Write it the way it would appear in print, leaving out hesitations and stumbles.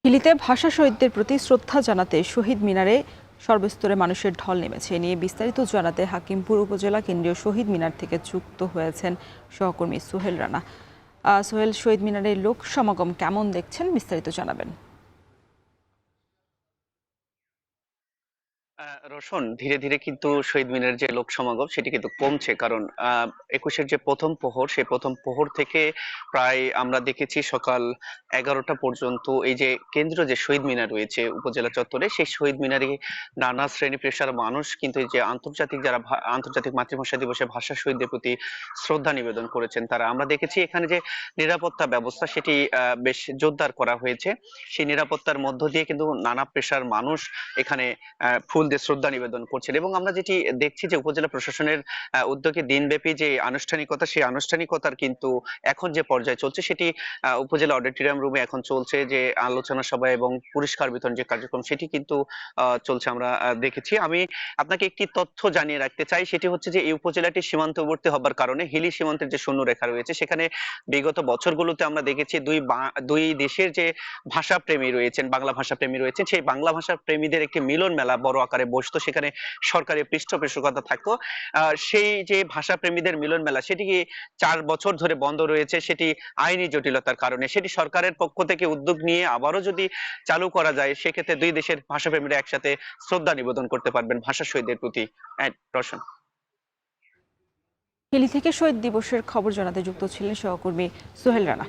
হিলিতে ভাষা শহীদদের প্রতি শ্রদ্ধা জানাতে শহীদ মিনারে সর্বস্তরে মানুষের ঢল নেমেছে। এ নিয়ে বিস্তারিত জানাতে হাকিমপুর উপজেলা কেন্দ্রীয় শহীদ মিনার থেকে যুক্ত হয়েছেন সহকর্মী সোহেল রানা। সোহেল, শহীদ মিনারে লোক সমাগম কেমন দেখছেন, বিস্তারিত জানাবেন। রোশন, ধীরে ধীরে কিন্তু শহীদ মিনারের যে লোক সমাগম সেটি কিন্তু কমছে, কারণ ২১-এর যে প্রথম প্রহর, সেই প্রথম প্রহর থেকে প্রায় আমরা দেখেছি সকাল ১১টা পর্যন্ত এই যে কেন্দ্রীয় যে শহীদ মিনার রয়েছে উপজেলা চত্বরে, সেই শহীদ মিনারে নানা শ্রেণী পেশার মানুষ কিন্তু এই যে আন্তর্জাতিক মাতৃভাষা দিবসে ভাষা শহীদদের প্রতি শ্রদ্ধা নিবেদন করেছেন। তারা, আমরা দেখেছি এখানে যে নিরাপত্তা ব্যবস্থা সেটি বেশ জোরদার করা হয়েছে। সেই নিরাপত্তার মধ্য দিয়ে কিন্তু নানা পেশার মানুষ এখানে ফুল দিয়ে শ্রদ্ধা নিবেদন করছেন। এবং আমরা যেটি দেখছি যে উপজেলা প্রশাসনের উদ্যোগে দিনব্যাপী যে আনুষ্ঠানিকতা, সেই আনুষ্ঠানিকতার কিন্তু এখন যে পর্যায়ে চলছে সেটি উপজেলা অডিটোরিয়াম রুমে এখন চলছে, যে আলোচনা সভা এবং পুরস্কার বিতরণ যে কার্যক্রম সেটি কিন্তু চলছে, আমরা দেখেছি। আমি আপনাকে একটি তথ্য জানিয়ে রাখতে চাই, সেটি হচ্ছে যে এই উপজেলাটি সীমান্তবর্তী হবার কারণে হিলি সীমান্তের যে শূন্যরেখা রয়েছে সেখানে বিগত বছরগুলোতে আমরা দেখেছি দুই দেশের যে ভাষাপ্রেমী রয়েছেন, বাংলা ভাষাপ্রেমী রয়েছেন, সেই বাংলা ভাষা প্রেমীদের একটি মিলন মেলা বড় আকারে বসতো, সেখানে সরকারি পৃষ্ঠপোষকতা থাকতো। সেই যে ভাষা প্রেমীদের মিলন মেলা সেটি ৪ বছর ধরে বন্ধ রয়েছে, সেটি আইনি জটিলতার কারণে। সেটি সরকারের পক্ষ থেকে উদ্যোগ নিয়ে আবারও যদি চালু করা যায়, সেক্ষেত্রে দুই দেশের ভাষাপ্রেমীরা একসাথে শ্রদ্ধা নিবেদন করতে পারবেন ভাষা শহীদদের প্রতি। রোশন। হিলি থেকে শহীদ দিবসের খবর জানাতে যুক্ত ছিলেন সহকর্মী সোহেল রানা।